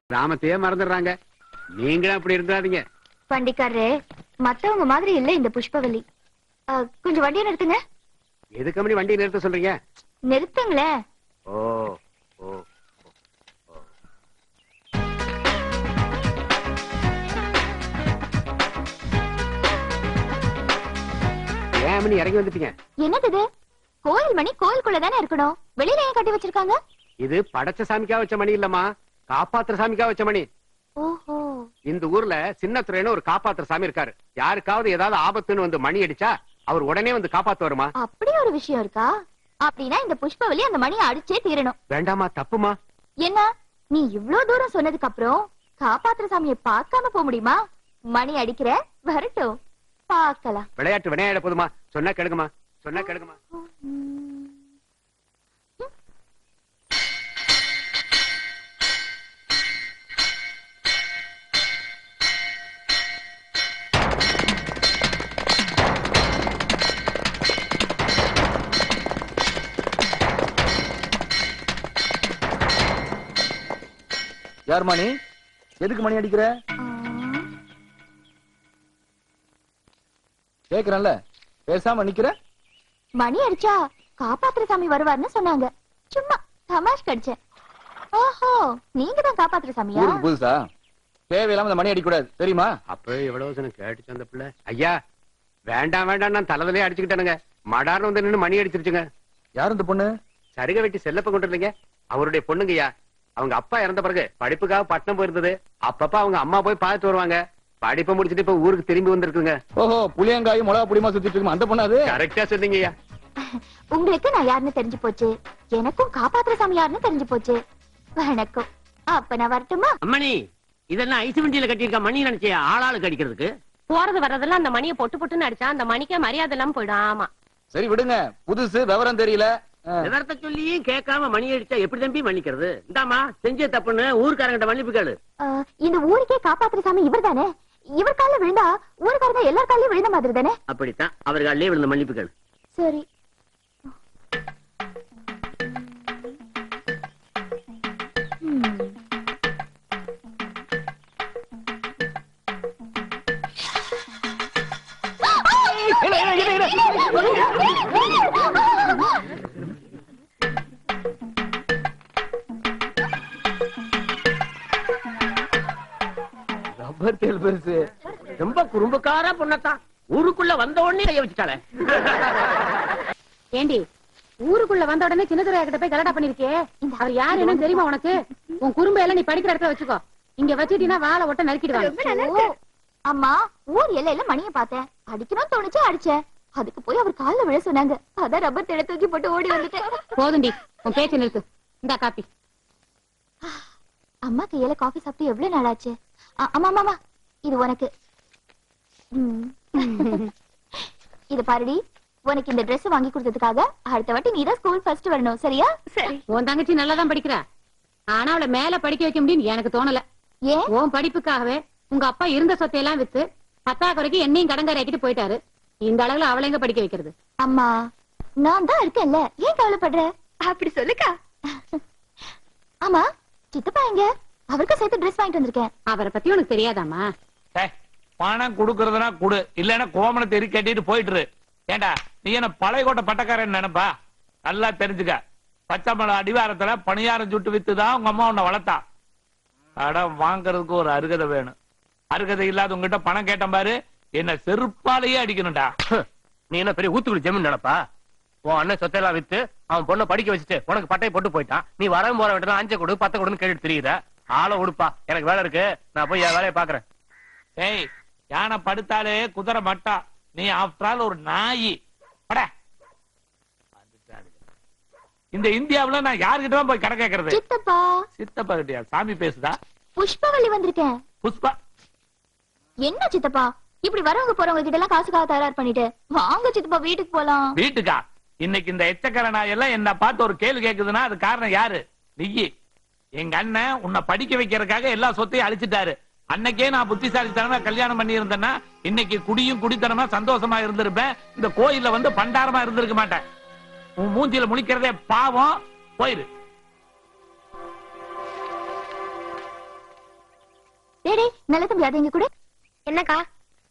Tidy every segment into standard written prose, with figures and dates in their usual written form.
கிராமத்தையே மறந்துடுறாங்க. நீங்களும் அப்படி இருந்தாதீங்க. வண்டிக்காரரே, மத்தவங்க மாதிரி இல்ல இந்த புஷ்பவல்லி. கொஞ்சம் வண்டியை நிறுத்துங்க. எதுக்கு அப்படி வண்டியை நிறுத்த சொல்றீங்க? நிறுத்துங்களேன். ஓ ஓ ஏன் இறங்கி வந்துட்டீங்க? என்னது இது? கோயில் மணி கோயிலுக்குள்ளதானே இருக்கணும், வெளியில ஏன் கட்டி வச்சிருக்காங்க? இது படைச்ச சாமிக்கா வச்ச மணி இல்லம்மா, காப்பாத்துற சாமிக்கா வச்ச மணி. ஓஹோ. இந்த ஊர்ல சின்னத்துறைன்னு ஒரு காப்பாத்துற சாமி இருக்காரு. யாருக்காவது ஏதாவது ஆபத்துன்னு வந்து மணி அடிச்சா அவர் உடனே வந்து காப்பாத்து வருமா? அப்படி ஒரு விஷயம் இருக்கா? அப்படின்னா இந்த புஷ்பவல்லி அந்த மணியை அடிச்சே தீரணும். வேண்டாமா? தப்புமா? என்ன நீ இவ்ளோ தூரம் சொன்னதுக்கு அப்புறம் காப்பாத்துற சாமியை பார்க்காம போக முடியுமா? மணி அடிக்கிற, வரட்டும் பார்க்கலாம். விளையாட்டு விளையாட போதுமா? சொன்னா கெடுக்குமா? சொன்னா கெடுக்குமா? யார் மணி? எதுக்கு மணி அடிக்கிற? கேக்குறேன்ல, பேசாம நிக்கிற. மணி அடிச்சா காப்பாத்துற சாமி வருவார்னு சொன்னாங்க, சும்மா தமாஷ் கடிச்சேன். ஓஹோ, நீங்க தான் காப்பாத்துற சாமியா? புதுசா? தேவையில்லாம இந்த மணி அடிக்க கூடாது, தெரியுமா? அப்ப எவ்வளவு கேட்டுச்சு அந்த பிள்ளை. ஐயா வேண்டாம் வேண்டாம், நான் தலைவலே அடிச்சுக்கிட்டேனுங்க. மடார்னு வந்து நின்னு மணி அடிச்சிருச்சுங்க. யார் இந்த பொண்ணு? சரிக வெட்டி செல்லப்ப கொண்டு இருந்தீங்க, அவருடைய பொண்ணுங்கய்யா. அவங்க அப்பா இறந்த பிறகு படிப்புக்காக பட்டணம் போயிருந்தது. அப்பப்ப அவங்க அம்மா போய் பார்த்துட்டு வருவாங்க. படிப்பை முடிச்சுட்டு இப்ப ஊருக்கு திரும்பி வந்திருக்குங்க. ஓஹோ, புளியங்காயும் மிளகா புளியமா சுத்திட்டு இருக்குமா அந்த பொண்ணு? அது கரெக்டா சொன்னீங்கய்யா. உங்களுக்கு நான் யாருன்னு தெரிஞ்சு போச்சு, எனக்கும் காப்பாத்துற சாமி யாருன்னு தெரிஞ்சு போச்சு. வணக்கம். அப்ப நான் வரட்டுமா? அம்மணி, இதெல்லாம் ஐஸ் வண்டியில கட்டியிருக்க மணி நினைச்சியா? ஆளாளுக்கு அடிக்கிறதுக்கு போறது வர்றதெல்லாம் அந்த மணியை பொட்டு பொட்டுன்னு அடிச்சா அந்த மணிக்கே மரியாதை இல்லாம போயிடும். ஆமா, சரி விடுங்க, புதுசு விவரம் தெரியல. விவரத்தை சொல்லியும் கேட்காம மணி அடிச்சா எப்படி தம்பி மன்னிக்கிறது? இந்தாமா, செஞ்ச தப்புன்னு ஊருக்காரங்கிட்ட மன்னிப்பு கேளு. இந்த ஊருக்கே காப்பாத்துற சாமி இவர் தானே. இவர் கால விழுந்தா ஊருக்காரங்க எல்லார் காலையும் விழுந்த மாதிரி தானே. அப்படித்தான், அவர் காலையே விழுந்த மன்னிப்பு கேளு. சரி. பெருசு ரொம்ப குறும்புக்காரா பொண்ணத்தான், ஊருக்குள்ள வந்த உடனே கைய வச்சுட்டாளே. ஏண்டி, ஊருக்குள்ள வந்த உடனே சின்னதுரையா கிட்ட போய் கலடா பண்ணிருக்கே, அவர் யாரு என்னன்னு தெரியுமா உனக்கு? உன் குறும்ப எல்லாம் நீ படிக்கிற இடத்துல வச்சுக்கோ. இங்க வச்சுட்டீங்கன்னா வாழை ஒட்ட நறுக்கிடுவாங்க. அம்மா, ஊர் எல்லையில மணியை பார்த்தேன், அடிக்கணும்னு தோணுச்சு அடிச்சேன். அதுக்கு போய் அவர் கால்ல விழ சொன்னாங்க, அதான் ரப்பர் தேட தூக்கி போட்டு ஓடி வந்துட்டேன். போதுண்டி, உன் பேச்சு நிறுத்து. இந்தா காப்பி. அம்மா கையில காஃபி சாப்பிட்டு எவ்வளவு நாள் ஆச்சு. ஆமா ஆமா, இது உனக்கு. இது பாருடி, உனக்கு இந்த Dress வாங்கி கொடுத்ததுக்காக அடுத்த வாட்டி நீதான் ஸ்கூல் ஃபர்ஸ்ட் வரணும், சரியா? சரி. உன் தங்கச்சி நல்லாதான் படிக்கிறா, ஆனா அவளை மேல படிக்க வைக்க முடியும்னு எனக்கு தோணல. ஏன்? உன் படிப்புக்காகவே உங்க அப்பா இருந்த சொத்தையெல்லாம் வித்து பத்தாக்குறைக்கு என்னையும் கடங்காராக்கிட்டு போயிட்டாரு. இந்த அளவுல அவளை எங்க படிக்க வைக்கிறது? அம்மா, நான் தான் இருக்கேன்ல, ஏன் கவலைப்படுற? அப்படி சொல்லுக்கா. ஆமா, சித்தப்பா எங்க? அவருக்கு சேர்த்து Dress வாங்கிட்டு வந்திருக்கேன். அவரை பத்தி உனக்கு தெரியாதாமா? பணம் குடுக்கறதுனா குடு, இல்லன்னா கோமண தெரி கட்டிட்டு போயிட்டு. ஏண்டா நீ என்ன பழையகோட்டை பட்டக்காரன் நினைப்பா? நல்லா தெரிஞ்சுக்க, பச்சைமலை அடிவாரத்துல பணியாரம் சுட்டு வித்துதான் உங்க அம்மா உன்னை வளர்த்தா. கடன் வாங்கறதுக்கு ஒரு அருகதை வேணும். அருகதை இல்லாத உங்ககிட்ட பணம் கேட்டேன் பாரு, என்ன செருப்பாலேயே அடிக்கணும்டா. நீ என்ன பெரிய ஊத்துக்குடி ஜமீன் நினைப்பா? உன் அண்ணன் சொத்தையெல்லாம் வித்து அவன் பொண்ணை படிக்க வச்சுட்டு உனக்கு பட்டை போட்டு போயிட்டான். நீ வரவும் போற விட்டு 5 கொடு 10 கொடுன்னு கேட்டுட்டு தெரியுத. ஆளை உடுப்பா, எனக்கு வேலை இருக்கு, நான் போய் என் வேலையை பாக்குறேன். ஏய், யானை படுத்தாலே குதிரை மட்டா, நீ ஆஃப்டர் ஆல் ஒரு நாயி. இந்த இந்தியாவுல நான் யாருகிட்ட போய் கடை கேட்கறது? சித்தப்பா. சித்தப்பா கிட்டயா? சாமி பேசுதா? புஷ்பவல்லி வந்திருக்கேன். புஷ்பா? என்ன சித்தப்பா, இப்படி வரவங்க போறவங்க கிட்ட எல்லாம் காசுக்காக தயார் பண்ணிட்டு வாங்க சித்தப்பா, வீட்டுக்கு போலாம். வீட்டுக்கா? இன்னைக்கு இந்த எச்சக்கர நாய் எல்லாம் என்ன பார்த்து ஒரு கேள்வி கேக்குதுன்னா அது காரணம் யாரு? நீ. எங்க அண்ணன் உன்னை படிக்க வைக்கிறதுக்காக எல்லா சொத்தையும் அழிச்சிட்டாரு. அன்னைக்கே நான் புத்திசாலித்தனமா கல்யாணம் பண்ணி இருந்தேன்னா இன்னைக்கு குடியும் குடித்தனமா சந்தோஷமா இருந்திருப்பேன். இந்த கோயில்ல வந்து பண்டாரமா இருந்திருக்க மாட்டேன். உன் மூஞ்சில முழிக்கிறதே பாவம். போயிரு. டேடி நல்ல தம்பி அதை இங்க கூட. என்னக்கா?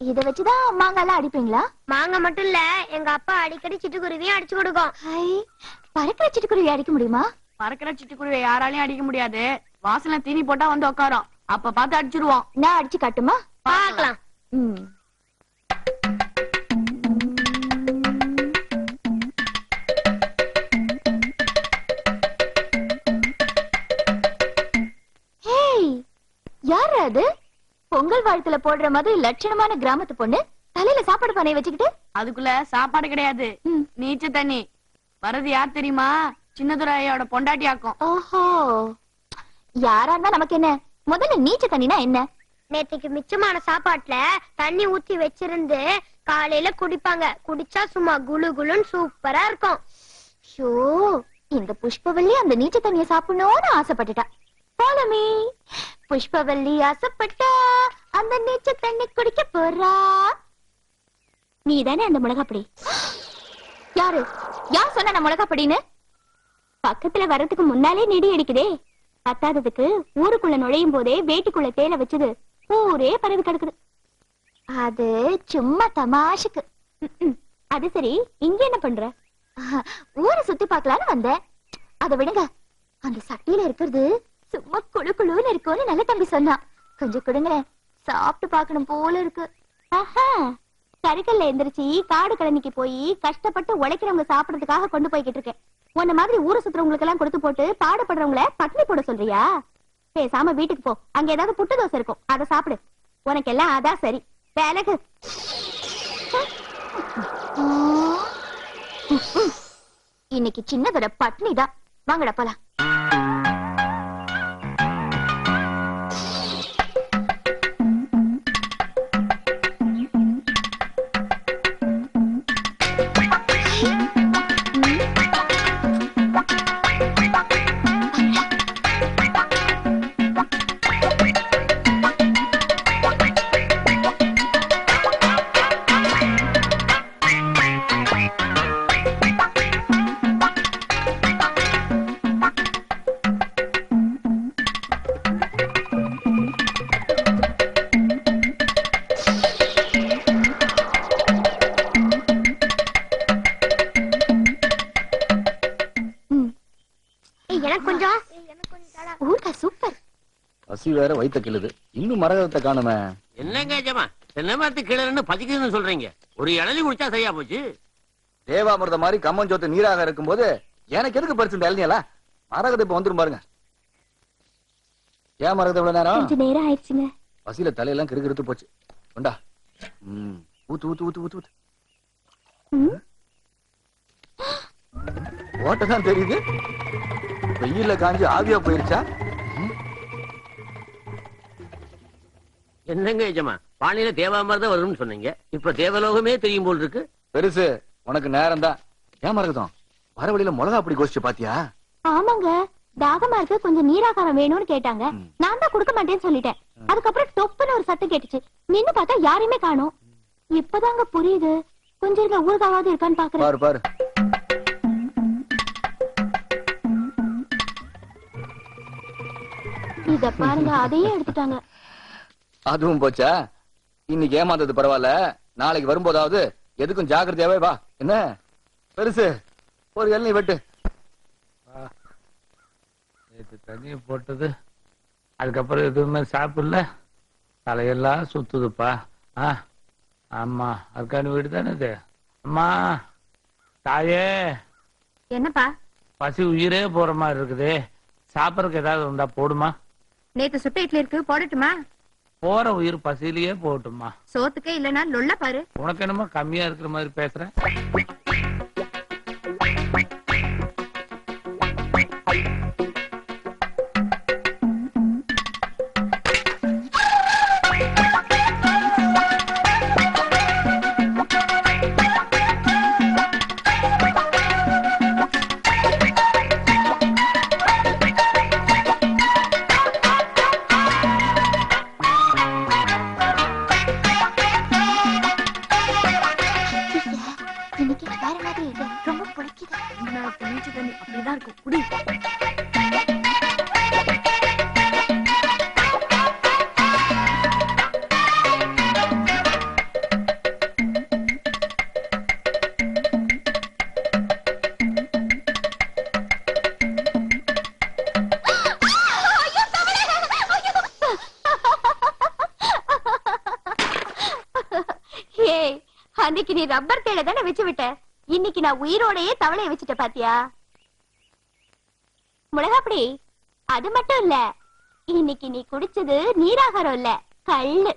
இத வச்சுதான் மாங்காலாம் அடிப்பீங்களா? மாங்க மட்டும் இல்ல, எங்க அப்பா அடிக்கடி சிட்டுக்குருவியும் அடிச்சு கொடுக்கும். ஹை, பறக்கிற சிட்டுக்குருவி அடிக்க முடியுமா? பறக்கிற சிட்டுக்குருவியை யாராலையும் அடிக்க முடியாது. வாசல்ல தீனி போட்டா வந்து உட்காரும். அப்ப பார்த்து அடிச்சிருவோம். நான் அடிச்சு காட்டுமா? பாக்கலாம். ம். ஹேய், யார் அது? பொங்கல் வாழ்த்துல போடுற மாதிரி லட்சணமான கிராமத்து பொண்ணு தலையில சாப்பாடு பானையை வச்சுக்கிட்டு. அதுக்குள்ள சாப்பாடு கிடையாது, ம். நீச்ச தண்ணி. வரது யார் தெரியுமா? சின்னதுரையோட பொண்டாட்டியாக்கும். ஓஹோ, யாரா இருந்தா நமக்கு என்ன? முதல்ல நீச்ச தண்ணினா என்ன? நேத்துக்கு மிச்சமான சாப்பாட்டுல தண்ணி ஊத்தி வச்சிருந்து காலையில குடிப்பாங்க. குடிச்சா சும்மா குளு குளுன்னு சூப்பரா இருக்கும். ஷோ, இந்த புஷ்பவல்லி அந்த நீச்ச தண்ணிய சாப்பிடணும்னு ஆசைப்பட்டுட்டா. Follow me. புஷ்பவல்லி ஆசைப்பட்டா அந்த நீச்ச தண்ணி குடிக்க போறா. நீதானே அந்த மிளகாப்பொடி? யாரு யார் சொன்ன நான் மிளகாப்பொடின்னு? பக்கத்துல வர்றதுக்கு முன்னாலே நெடி அடிக்குதே. பத்தாததுக்கு ஊருக்குள்ள நுழையும் போதே வேட்டிக்குள்ள தேலை வச்சது ஊரே பரவி கிடக்குது. அது சும்மா தமாஷுக்கு. அது சரி, இங்க என்ன பண்ற? ஊரை சுத்தி பார்க்கலான்னு வந்தேன். அதை விடுங்க, அந்த சட்டியில இருக்கிறது சும்மா குழு குழுன்னு இருக்கும்னு நல்ல தம்பி சொன்னான். கொஞ்சம் கொடுங்களேன், சாப்பிட்டு பார்க்கணும் போல இருக்கு. கறிக்கல்ல எந்திரிச்சு காடு கழனிக்கு போய் கஷ்டப்பட்டு உழைக்கிறவங்க சாப்பிடறதுக்காக கொண்டு போய்கிட்டு இருக்கேன். உன்ன மாதிரி ஊரை சுத்துறவங்களுக்கு எல்லாம் கொடுத்து போட்டு பாடுபடுறவங்கள பட்டினி போட சொல்றியா? பேசாம வீட்டுக்கு போ, அங்க ஏதாவது புட்டு தோசை இருக்கும், அதை சாப்பிடு. உனக்கு எல்லாம் அதான் சரி. வேலைக்கு இன்னைக்கு சின்னதோட பட்னி தான். வாங்கடா போலாம். பசி வேற வயித்த கிள்ளுது. இன்னும் மரகதத்தை காணுமே. என்னங்க ஜமா தென்னமரத்து கிளறுன்னு பசிக்குதுன்னு சொல்றீங்க? ஒரு இளநீ குடிச்சா சரியா போச்சு. தேவாமிர்த மாதிரி கம்மஞ்சோத்து நீராக இருக்கும் போது எனக்கு எதுக்கு பறிச்சு இந்த இளநியெல்லாம்? மரகதை இப்ப வந்துரும் பாருங்க. ஏன் மரகதை இவ்வளவு நேரம்? கொஞ்ச நேரம் ஆயிடுச்சுங்க. பசியில தலையெல்லாம் கிறுகிறுத்து போச்சு. கொண்டா. ஊத்து ஊத்து ஊத்து ஊத்து ஊத்து. ஓட்டதான் தெரியுது. வெயில்ல காஞ்சி ஆவியா போயிருச்சா? என்னங்க ஜமா பானையில தேவாமிர்தம் வரும்னு சொன்னீங்க, இப்ப தேவலோகமே தெரியும் போல் இருக்கு. பெருசு, உனக்கு நேரம் தான். ஏன் மரகதம் வர வழியில மிளகா அப்படி கோஷ்டி பாத்தியா? ஆமாங்க, தாகமா இருக்கு, கொஞ்சம் நீராகாரம் வேணும்னு கேட்டாங்க. நான் தான் கொடுக்க மாட்டேன்னு சொல்லிட்டேன். அதுக்கப்புறம் டொப்புன்னு ஒரு சத்தம் கேட்டுச்சு. நின்னு பார்த்தா யாரையுமே காணோம். இப்பதாங்க புரியுது. கொஞ்சம் இருக்க ஊருகாவது இருக்கான்னு பாக்குறேன். பாரு பாரு. இத பாருங்க, அதையே எடுத்துட்டாங்க. அதுவும் போச்சா? இன்னைக்கு ஏமாந்தது பரவாயில்ல, நாளைக்கு வரும்போதாவது எதுக்கும் ஜாக்கிரதையாவே வா. என்ன பெருசு, ஒரு இளநீ வெட்டு. தண்ணியை போட்டது அதுக்கப்புறம் எதுவுமே சாப்பிடல. தலையெல்லாம் சுத்துதுப்பா. ஆமா, அதுக்கான வீடு தானே இது. அம்மா தாயே, என்னப்பா? பசி உயிரே போற மாதிரி இருக்குது. சாப்பிடறதுக்கு ஏதாவது இருந்தா போடுமா? நேத்து சுட்ட இட்லி இருக்கு, போடட்டுமா? போற உயிர் பசியிலேயே போகட்டுமா. சோத்துக்கே இல்லைன்னா லொல்ல பாரு. உனக்கு என்னமோ கம்மியா இருக்கிற மாதிரி பேசுறேன். இன்னைக்கு வேற மாதிரி இருக்கு ரொம்ப பிடிக்குது தண்ணி அப்படிதான் இருக்கும் குடி ஏய், அன்னைக்கு நீ ரப்பர் தேயிலை தானே வச்சு விட்ட இன்னைக்கு நான் உயிரோடையே தவளைய வச்சுட்ட பாத்தியா மிளகாப்படி அது மட்டும் இல்ல இன்னைக்கு நீ குடிச்சது நீராகாரம் இல்ல கள்ளு